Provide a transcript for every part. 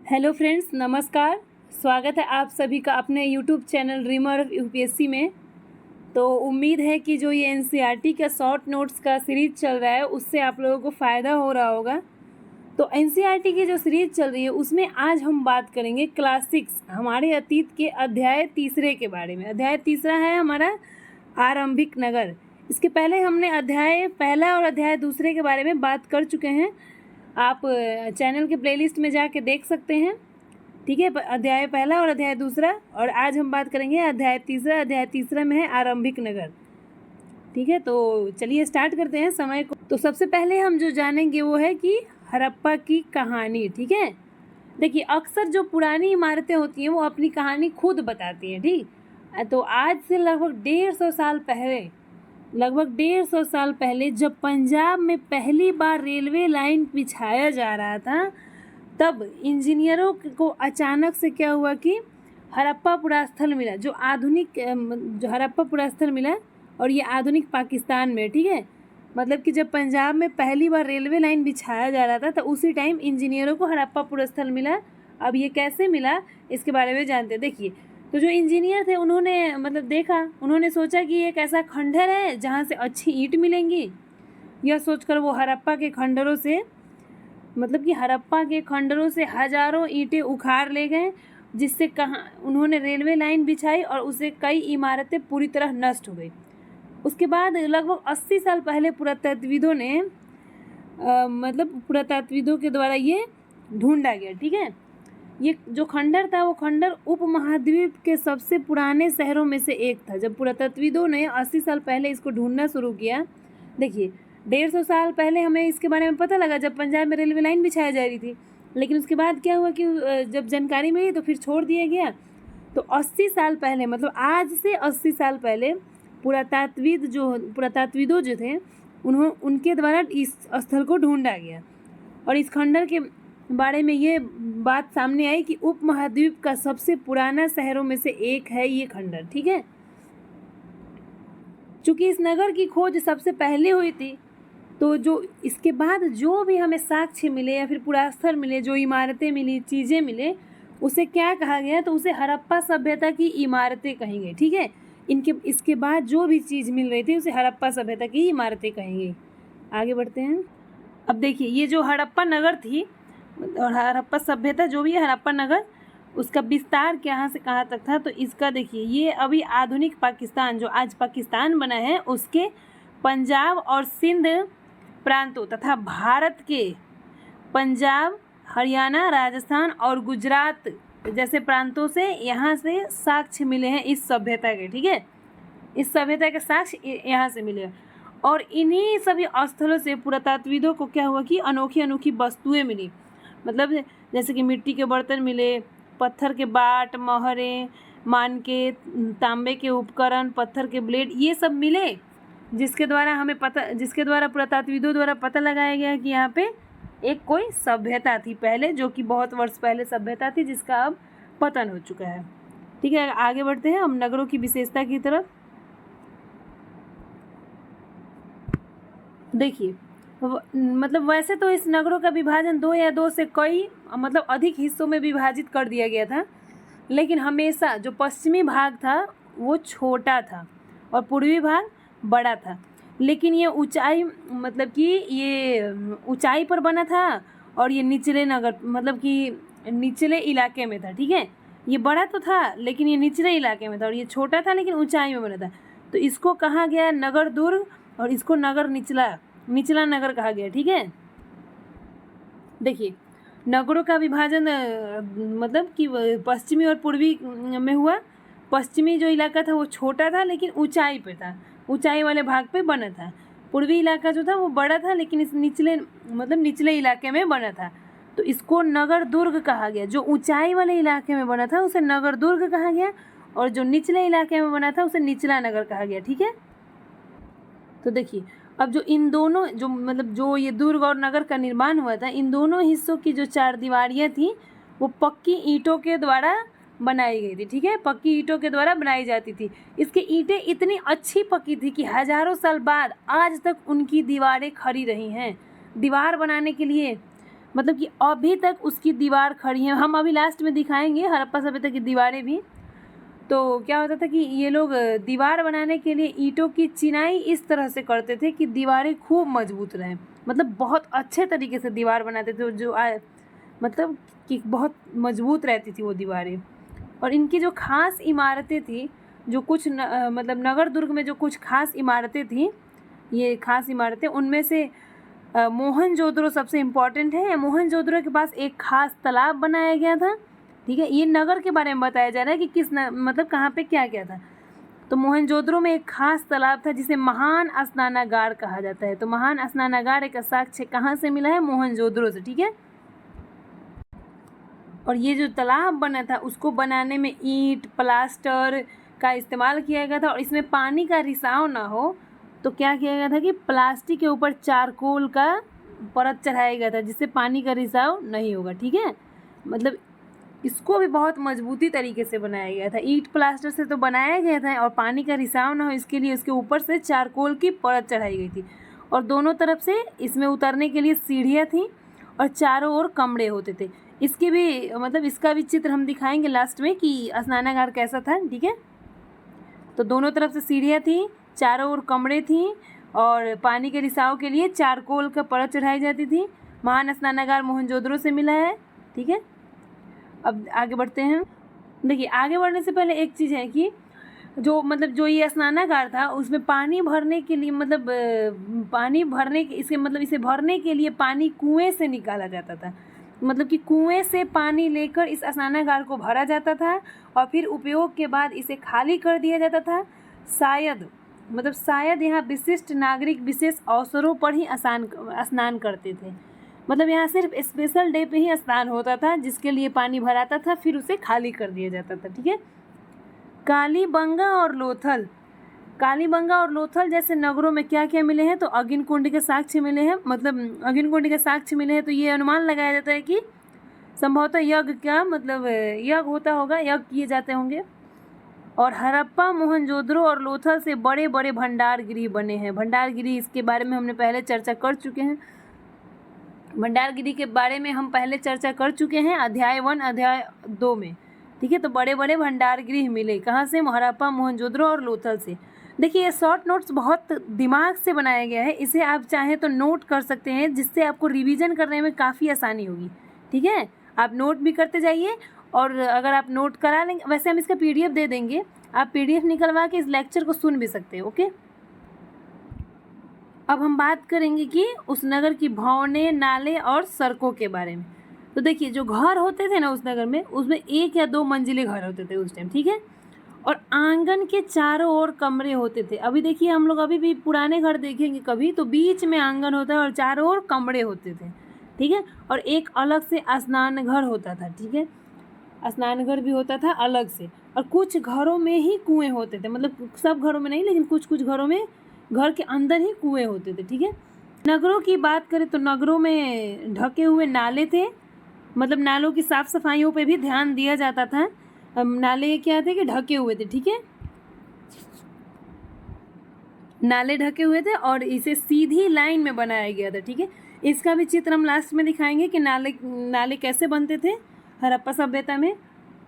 Hello friends, नमस्कार। स्वागत है आप सभी का अपने यूट्यूब चैनल ड्रीमर यूपीएससी में। तो उम्मीद है कि जो ये एनसीईआरटी का शॉर्ट नोट्स का सीरीज़ चल रहा है उससे आप लोगों को फ़ायदा हो रहा होगा। तो एनसीईआरटी की जो सीरीज़ चल रही है उसमें आज हम बात करेंगे क्लासिक्स, हमारे अतीत के अध्याय तीसरे के बारे में। अध्याय तीसरा है हमारा आरंभिक नगर। इसके पहले हमने अध्याय पहला और अध्याय दूसरे के बारे में बात कर चुके हैं। आप चैनल के प्लेलिस्ट में जाके देख सकते हैं, ठीक है। अध्याय पहला और अध्याय दूसरा, और आज हम बात करेंगे अध्याय तीसरा। अध्याय तीसरा में है आरंभिक नगर, ठीक है। तो चलिए स्टार्ट करते हैं समय को। तो सबसे पहले हम जो जानेंगे वो है कि हड़प्पा की कहानी, ठीक है। देखिए, अक्सर जो पुरानी इमारतें होती हैं वो अपनी कहानी खुद बताती हैं, ठीक। तो आज से लगभग 150 साल पहले जब पंजाब में पहली बार रेलवे लाइन बिछाया जा रहा था, तब इंजीनियरों को अचानक से क्या हुआ कि हड़प्पा पुरास्थल मिला, जो हड़प्पा पुरास्थल मिला, और ये आधुनिक पाकिस्तान में, ठीक है। मतलब कि जब पंजाब में पहली बार रेलवे लाइन बिछाया जा रहा था तो उसी टाइम इंजीनियरों को हड़प्पा पुरास्थल मिला। अब ये कैसे मिला इसके बारे में जानते हैं। देखिए, तो जो इंजीनियर थे उन्होंने सोचा कि एक ऐसा खंडहर है जहाँ से अच्छी ईंट मिलेंगी। यह सोचकर वो हड़प्पा के खंडरों से हजारों ईंटें उखाड़ ले गए, जिससे उन्होंने रेलवे लाइन बिछाई और उससे कई इमारतें पूरी तरह नष्ट हो गई। उसके बाद लगभग 80 साल पहले पुरातत्विदों के द्वारा ये ढूंढा गया, ठीक है। ये जो खंडर था वो खंडर उपमहाद्वीप के सबसे पुराने शहरों में से एक था। जब पुरातत्विदों ने 80 साल पहले इसको ढूंढना शुरू किया, देखिए 150 साल पहले हमें इसके बारे में पता लगा जब पंजाब में रेलवे लाइन बिछाई जा रही थी, लेकिन उसके बाद क्या हुआ कि जब जानकारी मिली तो फिर छोड़ दिया गया। तो 80 साल पहले, मतलब आज से 80 साल पहले पुरातत्विदों जो थे उनके द्वारा इस स्थल को ढूंढा गया, और इस खंडर के बारे में ये बात सामने आई कि उपमहाद्वीप का सबसे पुराना शहरों में से एक है ये खंडर, ठीक है। चूँकि इस नगर की खोज सबसे पहले हुई थी, तो जो इसके बाद जो भी हमें साक्ष्य मिले या फिर पुरास्थल मिले, जो इमारतें मिली, चीज़ें मिले, उसे क्या कहा गया, तो उसे हड़प्पा सभ्यता की इमारतें कहेंगे, ठीक है। इसके बाद जो भी चीज़ मिल रही थी उसे हड़प्पा सभ्यता की इमारतें कहेंगे। आगे बढ़ते हैं। अब देखिए, ये जो हड़प्पा नगर थी और हड़प्पा सभ्यता जो भी है, हड़प्पा नगर, उसका विस्तार कहाँ से कहाँ तक था, तो इसका देखिए, ये अभी आधुनिक पाकिस्तान, जो आज पाकिस्तान बना है, उसके पंजाब और सिंध प्रांतों तथा भारत के पंजाब, हरियाणा, राजस्थान और गुजरात जैसे प्रांतों से यहाँ से साक्ष्य मिले हैं इस सभ्यता के, ठीक है। इस सभ्यता के साक्ष्य यहाँ से मिले, और इन्हीं सभी स्थलों से पुरातत्विदों को क्या हुआ कि अनोखी अनोखी वस्तुएं मिली। मतलब जैसे कि मिट्टी के बर्तन मिले, पत्थर के बाट, मोहरे, मानके, तांबे के उपकरण, पत्थर के ब्लेड, ये सब मिले, जिसके द्वारा पुरातत्विदों द्वारा पता लगाया गया कि यहाँ पे एक कोई सभ्यता थी पहले, जो कि बहुत वर्ष पहले सभ्यता थी, जिसका अब पतन हो चुका है, ठीक है। आगे बढ़ते हैं हम नगरों की विशेषता की तरफ। देखिए, मतलब वैसे तो इस नगरों का विभाजन दो से कई अधिक हिस्सों में विभाजित कर दिया गया था, लेकिन हमेशा जो पश्चिमी भाग था वो छोटा था और पूर्वी भाग बड़ा था। लेकिन ये ऊंचाई पर बना था, और ये निचले इलाके में था, ठीक है। ये बड़ा तो था लेकिन ये निचले इलाके में था, और ये छोटा था लेकिन ऊंचाई में बना था। तो इसको कहा गया नगर दुर्ग, और इसको नगर निचला नगर कहा गया, ठीक है। देखिए, नगरों का विभाजन पश्चिमी और पूर्वी में हुआ। पश्चिमी जो इलाका था वो छोटा था लेकिन ऊंचाई पे था, ऊंचाई वाले भाग पे बना था। पूर्वी इलाका जो था वो बड़ा था लेकिन इस निचले इलाके में बना था, तो इसको नगर दुर्ग कहा गया। जो ऊंचाई वाले इलाके में बना था उसे नगर दुर्ग कहा गया, और जो निचले इलाके में बना था उसे निचला नगर कहा गया, ठीक है। तो देखिए, अब जो इन दोनों जो ये दुर्ग और नगर का निर्माण हुआ था, इन दोनों हिस्सों की जो चारदीवारियाँ थी वो पक्की ईंटों के द्वारा बनाई गई थी, ठीक है। पक्की ईंटों के द्वारा बनाई जाती थी। इसकी ईंटें इतनी अच्छी पकी थी कि हजारों साल बाद आज तक उनकी दीवारें खड़ी रही हैं। दीवार बनाने के लिए मतलब कि अभी तक उसकी दीवार खड़ी है। हम अभी लास्ट में दिखाएंगे हड़प्पा सभ्यता की दीवारें भी। तो क्या होता था कि ये लोग दीवार बनाने के लिए ईंटों की चिनाई इस तरह से करते थे कि दीवारें खूब मजबूत रहें, मतलब बहुत अच्छे तरीके से दीवार बनाते थे मतलब कि बहुत मजबूत रहती थी वो दीवारें। और इनकी जो खास इमारतें थी, जो कुछ मतलब नगर दुर्ग में जो कुछ खास इमारतें थी, ये खास इमारतें उनमें से मोहनजोदड़ो सबसे इम्पॉर्टेंट है। मोहनजोदड़ो के पास एक खास तालाब बनाया गया था, ठीक है। ये नगर के बारे में बताया जा रहा है कि किस मतलब कहाँ पे क्या क्या था। तो मोहनजोदड़ो में एक खास तालाब था जिसे महान स्नानागार कहा जाता है। तो महान स्नानागार एक साक्ष्य कहाँ से मिला है? मोहनजोदड़ो से, ठीक है। और ये जो तालाब बना था उसको बनाने में ईंट प्लास्टर का इस्तेमाल किया गया था। और इसमें पानी का रिसाव ना हो तो क्या किया गया था कि प्लास्टिक के ऊपर चारकोल का परत चढ़ाया गया था जिससे पानी का रिसाव नहीं होगा, ठीक है। मतलब इसको भी बहुत मजबूती तरीके से बनाया गया था। ईंट प्लास्टर से तो बनाया गया था और पानी का रिसाव ना हो इसके लिए उसके ऊपर से चारकोल की परत चढ़ाई गई थी। और दोनों तरफ से इसमें उतरने के लिए सीढ़ियाँ थीं और चारों ओर कमरे होते थे। इसके भी मतलब इसका भी चित्र हम दिखाएंगे लास्ट में कि स्नानागार कैसा था, ठीक है। तो दोनों तरफ से सीढ़ियाँ थीं, चारों ओर कमरे थीं और पानी के रिसाव के लिए चारकोल का परत चढ़ाई जाती थी। महान स्नानागार मोहनजोदड़ो से मिला है, ठीक है। अब आगे बढ़ते हैं। देखिए आगे बढ़ने से पहले एक चीज़ है कि जो ये स्नानागार था उसमें पानी भरने के लिए इसे भरने के लिए पानी कुएं से निकाला जाता था। मतलब कि कुएं से पानी लेकर इस स्नानागार को भरा जाता था और फिर उपयोग के बाद इसे खाली कर दिया जाता था। शायद यहाँ विशिष्ट नागरिक विशेष अवसरों पर ही स्नान करते थे। मतलब यहाँ सिर्फ स्पेशल डे पे ही स्नान होता था जिसके लिए पानी भराता था, फिर उसे खाली कर दिया जाता था, ठीक है। कालीबंगा और लोथल जैसे नगरों में क्या क्या मिले हैं? तो अग्निकुंड के साक्ष्य मिले हैं। मतलब अग्निकुंड के साक्ष्य मिले हैं तो ये अनुमान लगाया जाता है कि संभवतः यज्ञ होता होगा, यज्ञ किए जाते होंगे। और हड़प्पा मोहनजोदड़ो और लोथल से बड़े बड़े भंडार गृह बने हैं। भंडार गृह इसके बारे में हमने पहले चर्चा कर चुके हैं। भंडार गृह के बारे में हम पहले चर्चा कर चुके हैं अध्याय 1 अध्याय 2 में, ठीक है। तो बड़े बड़े भंडार गृह मिले कहाँ से? हड़प्पा मोहनजोदड़ो और लोथल से। देखिए ये शॉर्ट नोट्स बहुत दिमाग से बनाया गया है, इसे आप चाहें तो नोट कर सकते हैं जिससे आपको रिवीजन करने में काफ़ी आसानी होगी, ठीक है। आप नोट भी करते जाइए और अगर आप नोट करा लेंगे, वैसे हम इसका PDF दे देंगे, आप PDF निकलवा के इस लेक्चर को सुन भी सकते हैं, ओके। अब हम बात करेंगे कि उस नगर की भवनें, नाले और सड़कों के बारे में। तो देखिए जो घर होते थे ना उस नगर में, उसमें 1 या 2 मंजिले घर होते थे उस टाइम, ठीक है। और आंगन के चारों ओर कमरे होते थे। अभी देखिए हम लोग अभी भी पुराने घर देखेंगे कभी तो बीच में आंगन होता है और चारों ओर कमरे होते थे, ठीक है। और एक अलग से स्नान घर होता था, ठीक है। स्नान घर भी होता था अलग से। और कुछ घरों में ही कुएं होते थे, मतलब सब घरों में नहीं लेकिन कुछ कुछ घरों में घर के अंदर ही कुएं होते थे, ठीक है। नगरों की बात करें तो नगरों में ढके हुए नाले थे। मतलब नालों की साफ सफाइयों पे भी ध्यान दिया जाता था। नाले क्या थे कि ढके हुए थे, ठीक है। नाले ढके हुए थे और इसे सीधी लाइन में बनाया गया था, ठीक है। इसका भी चित्र हम लास्ट में दिखाएंगे कि नाले कैसे बनते थे हड़प्पा सभ्यता में।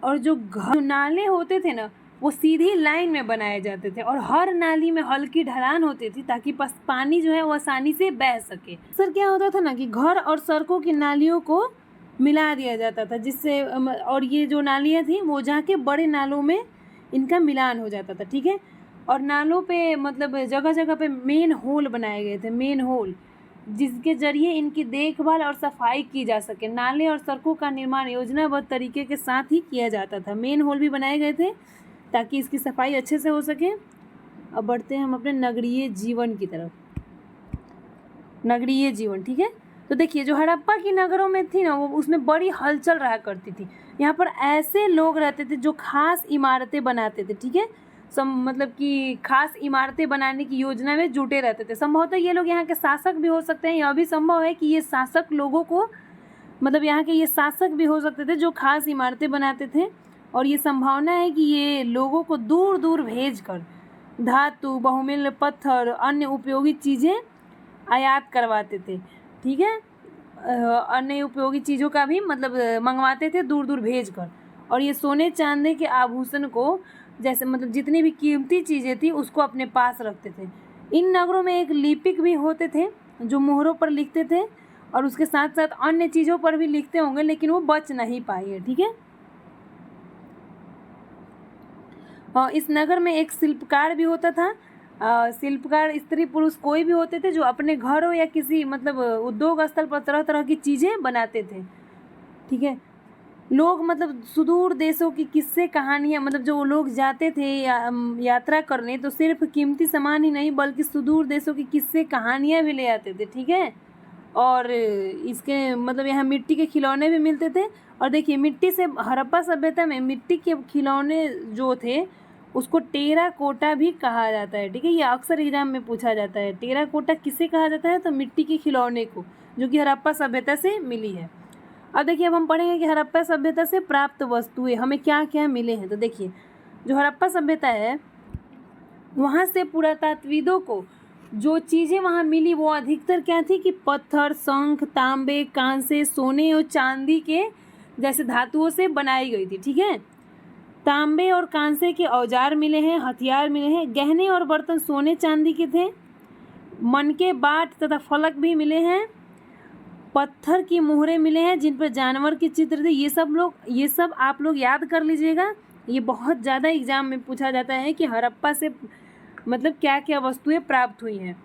और जो नाले होते थे ना वो सीधी लाइन में बनाए जाते थे और हर नाली में हल्की ढलान होती थी ताकि पानी जो है वो आसानी से बह सके। सर क्या होता था ना कि घर और सड़कों की नालियों को मिला दिया जाता था जिससे और ये जो नालियाँ थी वो जाके बड़े नालों में इनका मिलान हो जाता था, ठीक है। और नालों पे मतलब जगह जगह पे मेन होल बनाए गए थे, मेन होल जिसके जरिए इनकी देखभाल और सफाई की जा सके। नाले और सड़कों का निर्माण योजनाबद्ध तरीके के साथ ही किया जाता था। मेन होल भी बनाए गए थे ताकि इसकी सफाई अच्छे से हो सके। अब बढ़ते हैं हम अपने नगरीय जीवन की तरफ। नगरीय जीवन, ठीक है। तो देखिए जो हड़प्पा की नगरों में थी ना वो उसमें बड़ी हलचल रहा करती थी। यहाँ पर ऐसे लोग रहते थे जो खास इमारतें बनाते थे, ठीक है। मतलब कि खास इमारतें बनाने की योजना में जुटे रहते थे। संभवतः ये लोग यहाँ के शासक भी हो सकते हैं। यह भी संभव है कि ये शासक लोगों को मतलब यहाँ के ये शासक भी हो सकते थे जो खास इमारतें बनाते थे। और ये संभावना है कि ये लोगों को दूर दूर भेजकर धातु, बहुमूल्य पत्थर, अन्य उपयोगी चीज़ें आयात करवाते थे, ठीक है। अन्य उपयोगी चीज़ों का भी मतलब मंगवाते थे दूर दूर भेज कर। और ये सोने चांदी के आभूषण को जैसे मतलब जितनी भी कीमती चीज़ें थी उसको अपने पास रखते थे। इन नगरों में एक लिपिक भी होते थे जो मोहरों पर लिखते थे और उसके साथ साथ अन्य चीज़ों पर भी लिखते होंगे, लेकिन वो बच नहीं पाई है। ठीक है। और इस नगर में एक शिल्पकार भी होता था। शिल्पकार स्त्री पुरुष कोई भी होते थे जो अपने घरों या किसी मतलब उद्योग स्थल पर तरह तरह की चीज़ें बनाते थे। ठीक है। लोग मतलब सुदूर देशों की किस्से कहानियाँ मतलब जो लोग जाते थे यात्रा करने, तो सिर्फ कीमती सामान ही नहीं बल्कि सुदूर देशों की किस्से कहानियाँ भी ले आते थे। ठीक है। और इसके मतलब यहाँ मिट्टी के खिलौने भी मिलते थे। और देखिए मिट्टी से हड़प्पा सभ्यता में मिट्टी के खिलौने जो थे उसको टेराकोटा भी कहा जाता है। ठीक है। ये अक्सर एग्जाम में पूछा जाता है। टेराकोटा किसे कहा जाता है? तो मिट्टी के खिलौने को, जो कि हड़प्पा सभ्यता से मिली है। अब देखिए अब हम पढ़ेंगे कि हड़प्पा सभ्यता से प्राप्त वस्तुएं हमें क्या क्या मिले हैं। तो देखिए जो हड़प्पा सभ्यता है वहाँ से पुरातत्वविदों को जो चीज़ें वहाँ मिली वो अधिकतर क्या थी कि पत्थर, शंख, तांबे, कांसे, सोने और चांदी के जैसे धातुओं से बनाई गई थी। ठीक है। तांबे और कांसे के औजार मिले हैं, हथियार मिले हैं, गहने और बर्तन सोने चांदी के थे, मनके, बाट तथा फलक भी मिले हैं, पत्थर की मुहरें मिले हैं जिन पर जानवर के चित्र थे। ये सब आप लोग याद कर लीजिएगा। ये बहुत ज़्यादा एग्जाम में पूछा जाता है कि हड़प्पा से मतलब क्या क्या वस्तुएं प्राप्त हुई हैं।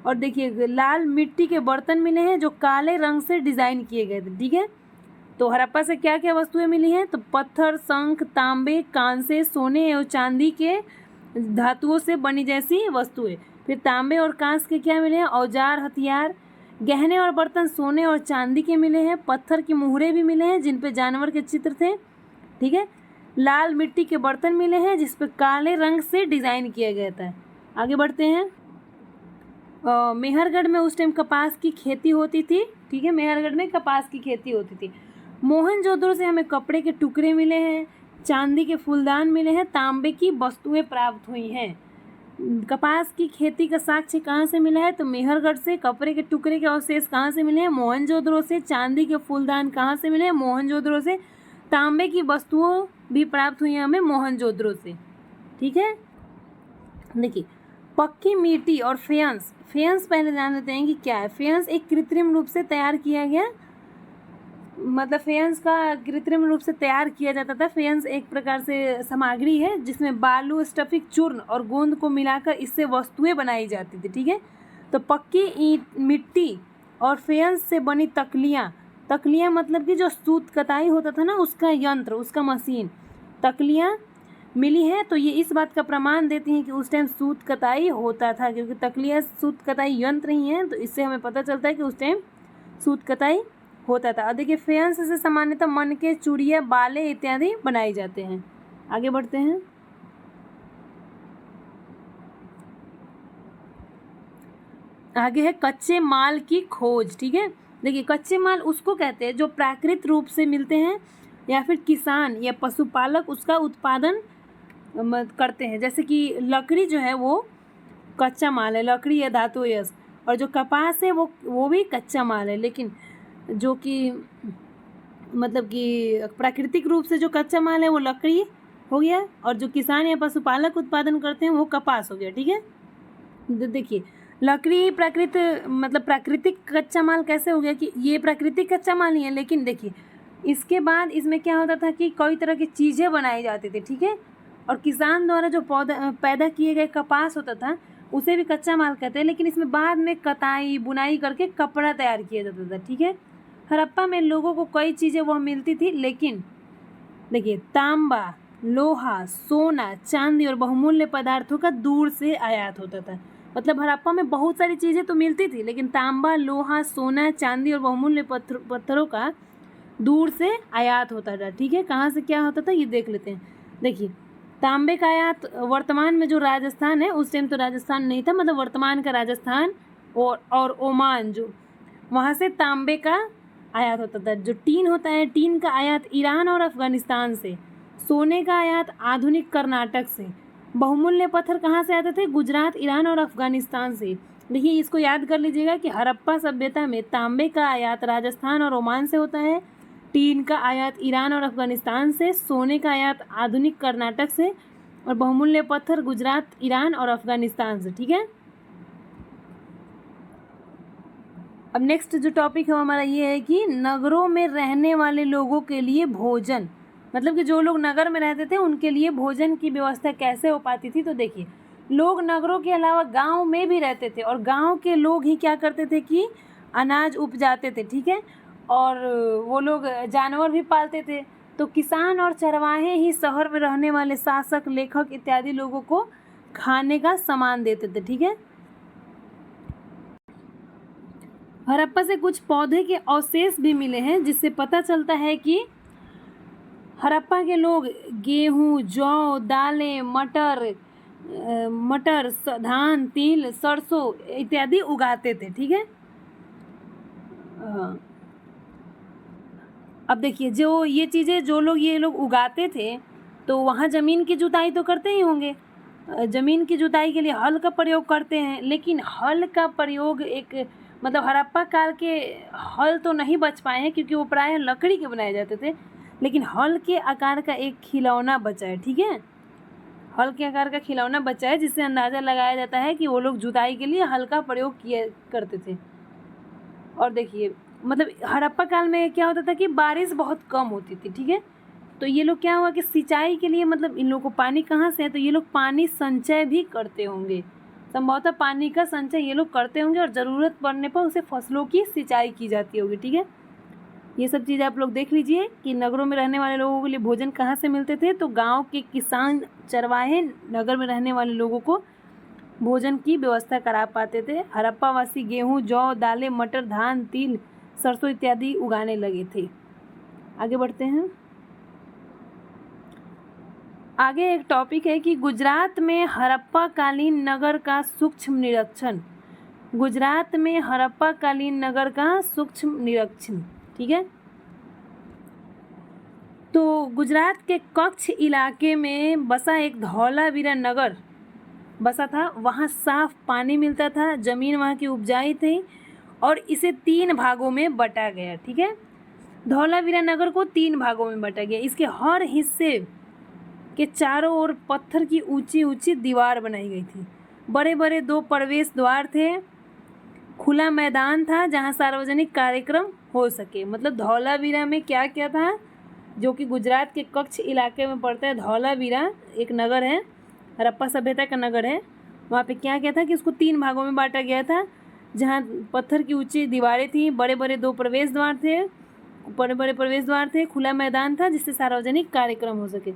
और देखिए लाल मिट्टी के बर्तन मिले हैं जो काले रंग से डिज़ाइन किए गए थे। ठीक है। तो हड़प्पा से क्या क्या वस्तुएं मिली हैं? तो पत्थर, शंख, तांबे, कांसे, सोने और चांदी के धातुओं से बनी जैसी वस्तुएं। फिर तांबे और कांस के क्या मिले हैं? औजार, हथियार, गहने और बर्तन सोने और चांदी के मिले हैं, पत्थर की मुहरें भी मिले हैं जिन पे जानवर के चित्र थे। ठीक है। लाल मिट्टी के बर्तन मिले हैं जिस पे काले रंग से डिज़ाइन किया गया था। आगे बढ़ते हैं। मेहरगढ़ में उस टाइम कपास की खेती होती थी। ठीक है। मेहरगढ़ में कपास की खेती होती थी। मोहनजोदड़ो से हमें कपड़े के टुकड़े मिले हैं, चांदी के फूलदान मिले हैं, तांबे की वस्तुएं प्राप्त हुई हैं। कपास की खेती का साक्ष्य कहाँ से मिला है? तो मेहरगढ़ से। कपड़े के टुकड़े के अवशेष कहाँ से मिले हैं? मोहनजोदड़ो से। चांदी के फूलदान कहाँ से मिले हैं? मोहनजोदड़ो से। तांबे की वस्तुओं भी प्राप्त हुई हैं हमें मोहनजोदड़ो से। ठीक है। देखिए पक्की मिट्टी और फेयंस। फेयंस पहले जान लेते हैं कि क्या है। फेयंस एक कृत्रिम रूप से तैयार किया गया मतलब फेयंस का कृत्रिम रूप से तैयार किया जाता था। फेयंस एक प्रकार से सामग्री है जिसमें बालू, स्टफिक, चूर्ण और गोंद को मिलाकर इससे वस्तुएं बनाई जाती थी। ठीक है। तो पक्की ईंट, मिट्टी और फेयंस से बनी तकलियाँ। तकलियाँ मतलब कि जो सूत कताई होता था ना उसका यंत्र, उसका मशीन, तकलियाँ मिली है। तो ये इस बात का प्रमाण देती हैं कि उस टाइम सूत कताई होता था, क्योंकि तकलियाँ सूत कताई यंत्र ही हैं। तो इससे हमें पता चलता है कि उस टाइम सूत कताई होता था। और देखिए फेयंस से सामान्यतः मनके, चूड़ियाँ, बाले इत्यादि बनाए जाते हैं। आगे बढ़ते हैं। आगे है कच्चे माल की खोज। ठीक है। देखिए कच्चे माल उसको कहते हैं जो प्राकृतिक रूप से मिलते हैं या फिर किसान या पशुपालक उसका उत्पादन करते हैं। जैसे कि लकड़ी जो है वो कच्चा माल है, लकड़ी या धातु यश। और जो कपास है वो भी कच्चा माल है, लेकिन जो कि मतलब कि प्राकृतिक रूप से जो कच्चा माल है वो लकड़ी हो गया, और जो किसान या पशुपालक उत्पादन करते हैं वो कपास हो गया। ठीक है। देखिए लकड़ी प्राकृतिक कच्चा माल कैसे हो गया कि ये प्राकृतिक कच्चा माल ही है, लेकिन देखिए इसके बाद इसमें क्या होता था कि कई तरह की चीज़ें बनाई जाती थी। ठीक है। और किसान द्वारा जो पैदा किए गए कपास होता था उसे भी कच्चा माल कहते हैं, लेकिन इसमें बाद में कताई, बुनाई करके कपड़ा तैयार किया जाता था। ठीक है। हड़प्पा में लोगों को कई चीज़ें वह मिलती थी, लेकिन देखिए तांबा, लोहा, सोना, चांदी और बहुमूल्य पदार्थों का दूर से आयात होता था। मतलब हड़प्पा में बहुत सारी चीज़ें तो मिलती थी, लेकिन तांबा, लोहा, सोना, चांदी और बहुमूल्य पत्थरों का दूर से आयात होता था। ठीक है। कहाँ से क्या होता था ये देख लेते हैं। देखिए तांबे का आयात वर्तमान में जो राजस्थान है, उस टाइम तो राजस्थान नहीं था, मतलब वर्तमान का राजस्थान और ओमान जो वहाँ से तांबे का आयात होता था। जो टीन होता है, टीन का आयात ईरान और अफगानिस्तान से। सोने का आयात आधुनिक कर्नाटक से। बहुमूल्य पत्थर कहाँ से आते थे? गुजरात, ईरान और अफगानिस्तान से। देखिए इसको याद कर लीजिएगा कि हड़प्पा सभ्यता में तांबे का आयात राजस्थान और ओमान से होता है, टीन का आयात ईरान और अफगानिस्तान से, सोने का आयात आधुनिक कर्नाटक से, और बहुमूल्य पत्थर गुजरात, ईरान और अफगानिस्तान से। ठीक है, अब नेक्स्ट जो टॉपिक है हमारा ये है कि नगरों में रहने वाले लोगों के लिए भोजन, मतलब कि जो लोग नगर में रहते थे उनके लिए भोजन की व्यवस्था कैसे हो पाती थी। तो देखिए लोग नगरों के अलावा गांव में भी रहते थे और गांव के लोग ही क्या करते थे कि अनाज उपजाते थे। ठीक है, और वो लोग जानवर भी पालते थे। तो किसान और चरवाहे ही शहर में रहने वाले शासक, लेखक इत्यादि लोगों को खाने का सामान देते थे। ठीक है, हड़प्पा से कुछ पौधे के अवशेष भी मिले हैं जिससे पता चलता है कि हड़प्पा के लोग गेहूं, जौ, दालें, मटर, धान, तिल, सरसों इत्यादि उगाते थे। ठीक है, अब देखिए जो ये चीज़ें जो लोग ये लोग उगाते थे तो वहाँ ज़मीन की जुताई तो करते ही होंगे। ज़मीन की जुताई के लिए हल का प्रयोग करते हैं, लेकिन हल का प्रयोग एक मतलब हड़प्पा काल के हल तो नहीं बच पाए हैं क्योंकि वो प्रायः लकड़ी के बनाए जाते थे, लेकिन हल के आकार का एक खिलौना बचा है। ठीक है, हल के आकार का खिलौना बचा है जिससे अंदाज़ा लगाया जाता है कि वो लोग जुताई के लिए हल का प्रयोग किया करते थे। और देखिए मतलब हड़प्पा काल में क्या होता था कि बारिश बहुत कम होती थी। ठीक है, तो ये लोग क्या हुआ कि सिंचाई के लिए मतलब इन लोगों को पानी कहाँ से है, तो ये लोग पानी संचय भी करते होंगे, संभवतः पानी का संचय ये लोग करते होंगे और ज़रूरत पड़ने पर उसे फसलों की सिंचाई की जाती होगी। ठीक है, ये सब चीज़ आप लोग देख लीजिए कि नगरों में रहने वाले लोगों के लिए भोजन कहाँ से मिलते थे। तो गांव के किसान चरवाहे नगर में रहने वाले लोगों को भोजन की व्यवस्था करा पाते थे। हड़प्पा वासी गेहूँ, जौ, दालें, मटर, धान, तिल, सरसों इत्यादि उगाने लगे थे। आगे बढ़ते हैं। आगे एक टॉपिक है कि गुजरात में हड़प्पा कालीन नगर का सूक्ष्म निरीक्षण। गुजरात में हड़प्पा कालीन नगर का सूक्ष्म निरीक्षण। ठीक है, तो गुजरात के कच्छ इलाके में बसा एक धौलावीरा नगर बसा था। वहाँ साफ पानी मिलता था, ज़मीन वहाँ की उपजाऊ थी और इसे 3 भागों में बटा गया। ठीक है, धौलावीरा नगर को 3 भागों में बटा गया। इसके हर हिस्से के चारों ओर पत्थर की ऊंची ऊंची दीवार बनाई गई थी। बड़े बड़े 2 प्रवेश द्वार थे, खुला मैदान था जहां सार्वजनिक कार्यक्रम हो सके। मतलब धौलावीरा में क्या क्या था, जो कि गुजरात के कच्छ इलाके में पड़ता है। धौलावीरा एक नगर है, हड़प्पा सभ्यता का नगर है। वहाँ पे क्या क्या था कि उसको 3 भागों में बांटा गया था, जहाँ पत्थर की ऊंची दीवारें थी, बड़े बड़े 2 प्रवेश द्वार थे, खुला मैदान था जिससे सार्वजनिक कार्यक्रम हो सके।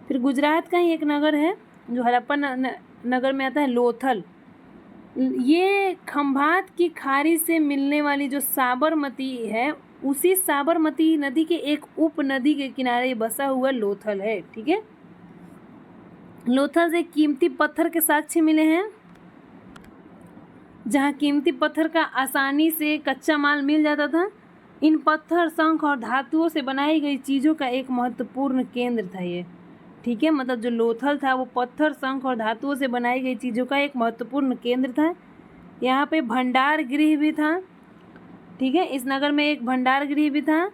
फिर गुजरात का ही एक नगर है जो हड़प्पा नगर में आता है, लोथल। ये खंभात की खाड़ी से मिलने वाली जो साबरमती है, उसी साबरमती नदी के एक उप नदी के किनारे बसा हुआ लोथल है। ठीक है, लोथल से कीमती पत्थर के साक्ष्य मिले हैं, जहाँ कीमती पत्थर का आसानी से कच्चा माल मिल जाता था। इन पत्थर, शंख और धातुओं से बनाई गई चीज़ों का एक महत्वपूर्ण केंद्र था ये। ठीक है, मतलब जो लोथल था वो पत्थर, शंख और धातुओं से बनाई गई चीज़ों का एक महत्वपूर्ण केंद्र था। यहाँ पे भंडार गृह भी था। ठीक है, इस नगर में एक भंडार गृह भी था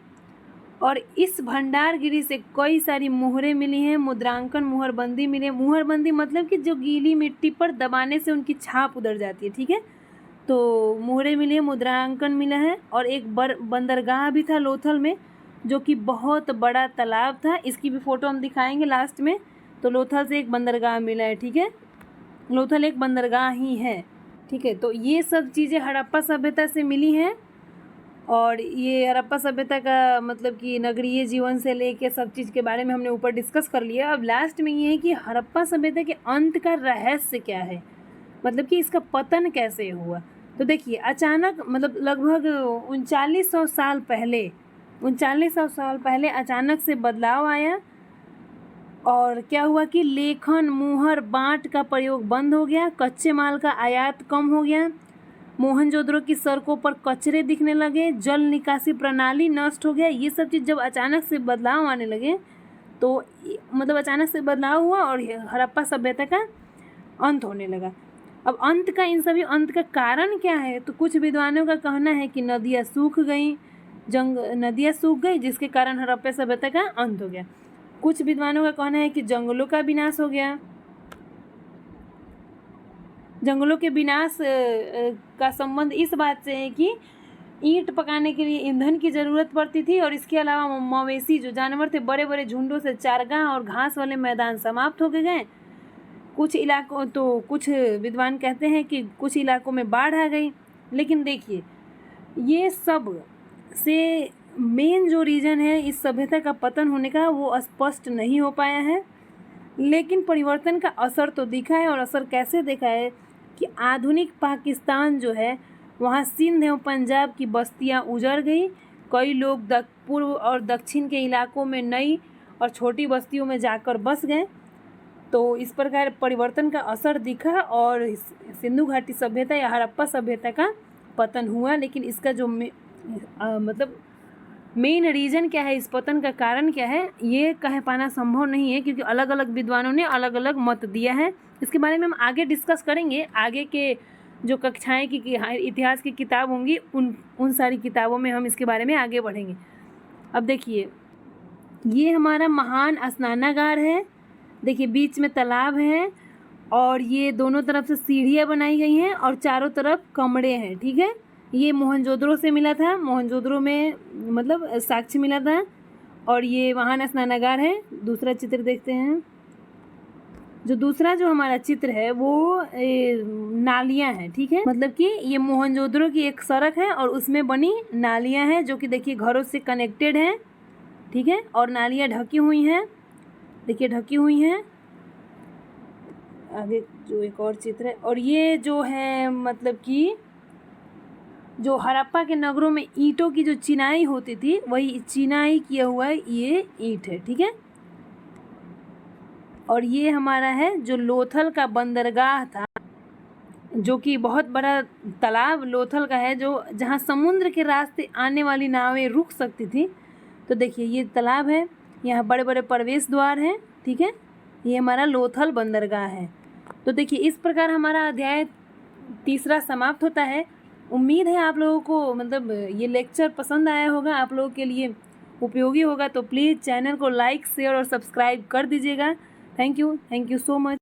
और इस भंडार गृह से कई सारी मुहरें मिली हैं, मुद्रांकन मुहरबंदी मिले। मुहरबंदी मतलब कि जो गीली मिट्टी पर दबाने से उनकी छाप उधर जाती है। ठीक है, तो मुहरें मिली है, मुद्रांकन मिला है और एक बंदरगाह भी था लोथल में, जो कि बहुत बड़ा तालाब था। इसकी भी फ़ोटो हम दिखाएंगे लास्ट में। तो लोथल से एक बंदरगाह मिला है। ठीक है, लोथल एक बंदरगाह ही है। ठीक है, तो ये सब चीज़ें हड़प्पा सभ्यता से मिली हैं और ये हड़प्पा सभ्यता का मतलब कि नगरीय जीवन से लेके सब चीज़ के बारे में हमने ऊपर डिस्कस कर लिया। अब लास्ट में ये है कि हड़प्पा सभ्यता के अंत का रहस्य क्या है, मतलब कि इसका पतन कैसे हुआ। तो देखिए अचानक मतलब लगभग 3900 साल पहले अचानक से बदलाव आया और क्या हुआ कि लेखन, मुहर, बाँट का प्रयोग बंद हो गया, कच्चे माल का आयात कम हो गया, मोहनजोदड़ो की सड़कों पर कचरे दिखने लगे, जल निकासी प्रणाली नष्ट हो गया। ये सब चीज़ जब अचानक से बदलाव आने लगे तो मतलब अचानक से बदलाव हुआ और हड़प्पा सभ्यता का अंत होने लगा। अब अंत का, इन सभी अंत का कारण क्या है? तो कुछ विद्वानों का कहना है कि नदियाँ सूख गई, नदियाँ सूख गई जिसके कारण हड़प्पा सभ्यता का अंत हो गया। कुछ विद्वानों का कहना है कि जंगलों का विनाश हो गया। जंगलों के विनाश का संबंध इस बात से है कि ईंट पकाने के लिए ईंधन की ज़रूरत पड़ती थी, और इसके अलावा मवेशी जो जानवर थे बड़े बड़े झुंडों से चारगाह और घास वाले मैदान समाप्त हो गए। कुछ इलाकों, तो कुछ विद्वान कहते हैं कि कुछ इलाकों में बाढ़ आ गई। लेकिन देखिए, ये सब से मेन जो रीज़न है इस सभ्यता का पतन होने का वो स्पष्ट नहीं हो पाया है, लेकिन परिवर्तन का असर तो दिखा है। और असर कैसे देखा है कि आधुनिक पाकिस्तान जो है वहाँ सिंध एवं पंजाब की बस्तियाँ उजड़ गई। कई लोग पूर्व और दक्षिण के इलाकों में नई और छोटी बस्तियों में जाकर बस गए। तो इस प्रकार परिवर्तन का असर दिखा और सिंधु घाटी सभ्यता या हड़प्पा सभ्यता का पतन हुआ। लेकिन इसका जो मतलब मेन रीज़न क्या है, इस पतन का कारण क्या है, ये कह पाना संभव नहीं है, क्योंकि अलग अलग विद्वानों ने अलग अलग मत दिया है। इसके बारे में हम आगे डिस्कस करेंगे। आगे के जो कक्षाएं की इतिहास की किताब होंगी उन सारी किताबों में हम इसके बारे में आगे बढ़ेंगे। अब देखिए, ये हमारा महान स्नानागार है। देखिए बीच में तालाब है और ये दोनों तरफ से सीढ़ियाँ बनाई गई हैं और चारों तरफ कमरे हैं। ठीक है, ये मोहनजोदड़ो से मिला था, मोहनजोदड़ो में मतलब साक्ष्य मिला था। और ये महान स्नानागार है। दूसरा चित्र देखते हैं। जो दूसरा जो हमारा चित्र है वो नालियाँ हैं। ठीक है, मतलब कि ये मोहनजोदड़ो की एक सड़क है और उसमें बनी नालियाँ हैं जो कि देखिए घरों से कनेक्टेड हैं। ठीक है, और नालियाँ ढकी हुई हैं, देखिए ढकी हुई हैं। आगे जो एक और चित्र है, और ये जो है मतलब कि जो हड़प्पा के नगरों में ईंटों की जो चिनाई होती थी वही चिनाई किया हुआ ये ईंट है। ठीक है, और ये हमारा है जो लोथल का बंदरगाह था, जो कि बहुत बड़ा तालाब लोथल का है, जो जहाँ समुद्र के रास्ते आने वाली नावें रुक सकती थी। तो देखिए ये तालाब है, यहाँ बड़े बड़े प्रवेश द्वार हैं। ठीक है, ये हमारा लोथल बंदरगाह है। तो देखिए इस प्रकार हमारा अध्याय 3 समाप्त होता है। उम्मीद है आप लोगों को मतलब ये लेक्चर पसंद आया होगा, आप लोगों के लिए उपयोगी होगा। तो प्लीज़ चैनल को लाइक, शेयर और सब्सक्राइब कर दीजिएगा। Thank you so much.